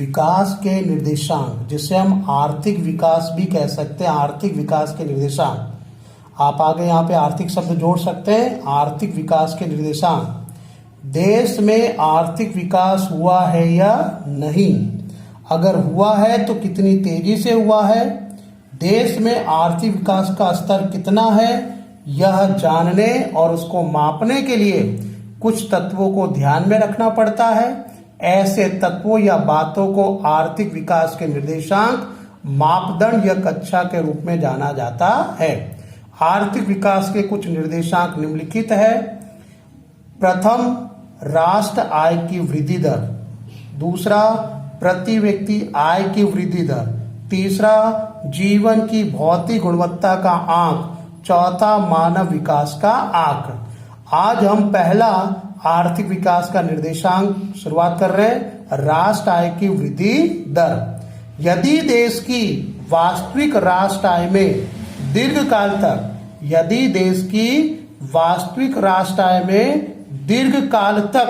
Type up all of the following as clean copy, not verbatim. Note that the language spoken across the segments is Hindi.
विकास के निर्देशांक, जिसे हम आर्थिक विकास भी कह सकते हैं, आर्थिक विकास के निर्देशांक। आप आगे यहाँ पे आर्थिक शब्द जोड़ सकते हैं, आर्थिक विकास के निर्देशांक। देश में आर्थिक विकास हुआ है या नहीं, अगर हुआ है तो कितनी तेजी से हुआ है, देश में आर्थिक विकास का स्तर कितना है, यह जानने और उसको मापने के लिए कुछ तत्वों को ध्यान में रखना पड़ता है। ऐसे तत्वों या बातों को आर्थिक विकास के निर्देशांक, मापदंड या कक्षा के रूप में जाना जाता है। आर्थिक विकास के कुछ निर्देशांक निम्नलिखित है। प्रथम, राष्ट्र आय की वृद्धि दर। दूसरा, प्रति व्यक्ति आय की वृद्धि दर। तीसरा, जीवन की भौतिक गुणवत्ता का आंक। चौथा, मानव विकास का आंक। आज हम पहला आर्थिक विकास का निर्देशांक शुरुआत कर रहे हैं, राष्ट्र आय की वृद्धि दर। यदि देश की वास्तविक राष्ट्र आय में दीर्घकाल तक, यदि देश की वास्तविक राष्ट्र आय में दीर्घकाल तक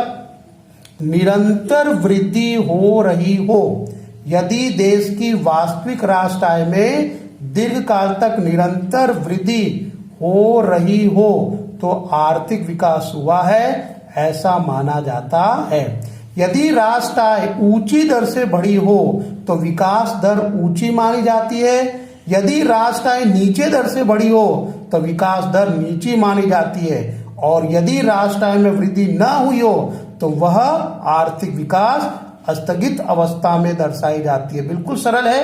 निरंतर वृद्धि हो रही हो, यदि देश की वास्तविक राष्ट्र आय में दीर्घकाल तक निरंतर वृद्धि हो रही हो तो आर्थिक विकास हुआ है, ऐसा माना जाता है। यदि राष्ट्र आय ऊंची दर से बढ़ी हो तो विकास दर ऊंची मानी जाती है। यदि राष्ट्र आय नीचे दर से बढ़ी हो तो विकास दर नीची मानी जाती है। और यदि राष्ट्र आय में वृद्धि न हुई हो तो वह आर्थिक विकास स्थगित अवस्था में दर्शाई जाती है। बिल्कुल सरल है।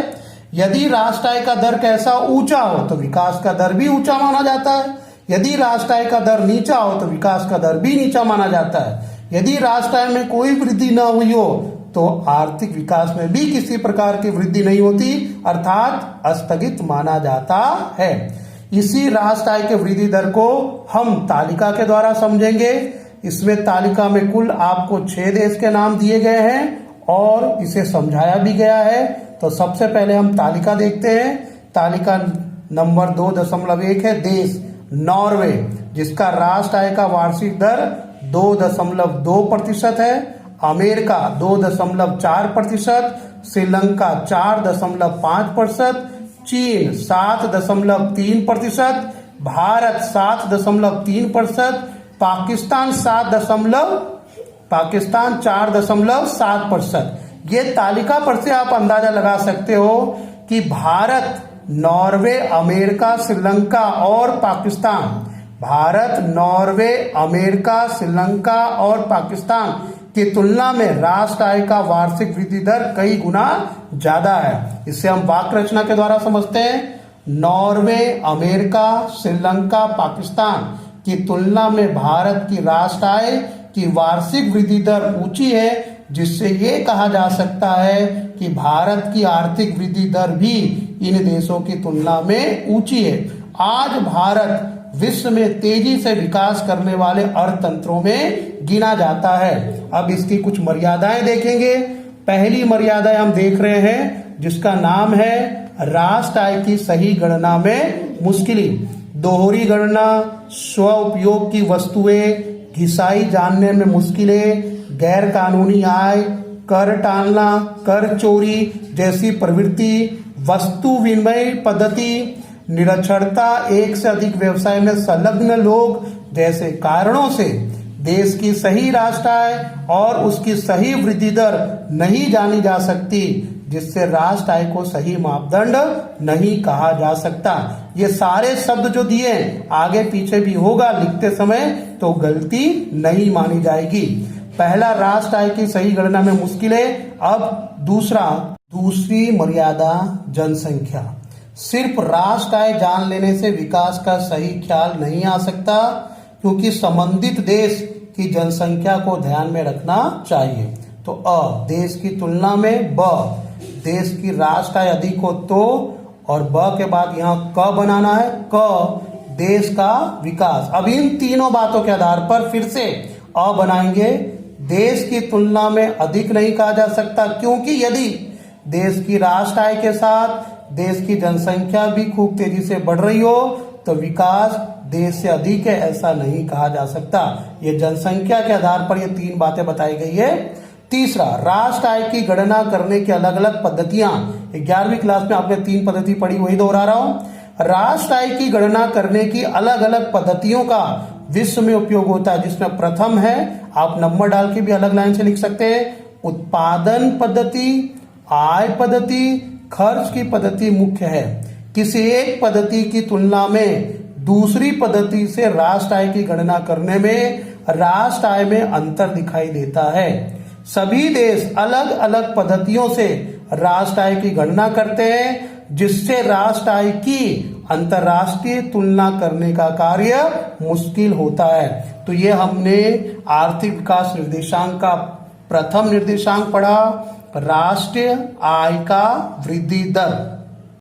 यदि राष्ट्र आय का दर कैसा ऊंचा हो तो विकास का दर भी ऊंचा माना जाता है। यदि राष्ट्र आय का दर नीचा हो तो विकास का दर भी नीचा माना जाता है। यदि राष्ट्र आय में कोई वृद्धि न हुई हो तो आर्थिक विकास में भी किसी प्रकार की वृद्धि नहीं होती, अर्थात स्थगित माना जाता है। इसी राष्ट्र आय के वृद्धि दर को हम तालिका के द्वारा समझेंगे। इसमें तालिका में कुल आपको 6 देश के नाम दिए गए हैं और इसे समझाया भी गया है। तो सबसे पहले हम तालिका देखते हैं। तालिका नंबर 2.1 है देश नॉर्वे, जिसका राष्ट्र आय का वार्षिक दर 2.2% है। अमेरिका 2.4%, श्रीलंका 4.5%, चीन 7.3%, भारत 7.3%, पाकिस्तान 4.7%। ये तालिका पर से आप अंदाजा लगा सकते हो कि भारत, नॉर्वे, अमेरिका, श्रीलंका और पाकिस्तान, भारत, नॉर्वे, अमेरिका, श्रीलंका और पाकिस्तान की तुलना में राष्ट्र आय का वार्षिक वृद्धि दर कई गुना ज्यादा है। इसे हम वाक्य रचना के द्वारा समझते हैं। नॉर्वे, अमेरिका, श्रीलंका, पाकिस्तान की तुलना में भारत की राष्ट्र आय की वार्षिक वृद्धि दर ऊंची है, जिससे ये कहा जा सकता है कि भारत की आर्थिक वृद्धि दर भी इन देशों की तुलना में ऊंची है। आज भारत विश्व में तेजी से विकास करने वाले अर्थतंत्रों में गिना जाता है। अब इसकी कुछ मर्यादाएं देखेंगे। पहली मर्यादा हम देख रहे हैं, जिसका नाम है राष्ट्र आय की सही गणना में मुश्किली। दोहरी गणना, स्व उपयोग की वस्तुएं, घिसाई जानने में मुश्किलें, गैर कानूनी आय, कर टालना, कर चोरी जैसी प्रवृत्ति, वस्तु विनिमय पद्धति, निरक्षरता, एक से अधिक व्यवसाय में संलग्न लोग जैसे कारणों से देश की सही राष्ट्र आय और उसकी सही वृद्धि दर नहीं जानी जा सकती, जिससे राष्ट्र आय को सही मापदंड नहीं कहा जा सकता। ये सारे शब्द जो दिए आगे पीछे भी होगा लिखते समय तो गलती नहीं मानी जाएगी। पहला राष्ट्र आय की सही गणना में मुश्किलें। अब दूसरी मर्यादा जनसंख्या। सिर्फ राष्ट्र आय जान लेने से विकास का सही ख्याल नहीं आ सकता, क्योंकि संबंधित देश की जनसंख्या को ध्यान में रखना चाहिए। तो देश की तुलना में ब, देश की राष्ट्र आय अधिक हो तो, और ब के बाद यहाँ क बनाना है, क देश का विकास। अब इन तीनों बातों के आधार पर फिर से बनाएंगे। देश की तुलना में अधिक नहीं कहा जा सकता, क्योंकि यदि देश की राष्ट्र आय के साथ देश की जनसंख्या भी खूब तेजी से बढ़ रही हो तो विकास देश से अधिक है, ऐसा नहीं कहा जा सकता। ये जनसंख्या के आधार पर ये तीन बातें बताई गई है। तीसरा, राष्ट्र आय की गणना करने की अलग अलग पद्धतियां। 11वीं क्लास में आपने 3 पद्धति पढ़ी, वही दोहरा रहा हूं। राष्ट्र आय की गणना करने की अलग अलग पद्धतियों का विश्व में उपयोग होता है, जिसमें प्रथम है, आप नंबर डाल के भी अलग लाइन से लिख सकते हैं, उत्पादन पद्धति, आय पद्धति, खर्च की पद्धति मुख्य है। किसी एक पद्धति की तुलना में दूसरी पद्धति से राष्ट्र आय की गणना करने में राष्ट्र आय में अंतर दिखाई देता है। सभी देश अलग अलग पद्धतियों से राष्ट्र आय की गणना करते हैं, जिससे राष्ट्र आय की अंतरराष्ट्रीय तुलना करने का कार्य मुश्किल होता है। तो ये हमने आर्थिक विकास निर्देशांक का प्रथम निर्देशांक पढ़ा, राष्ट्रीय आय का वृद्धि दर।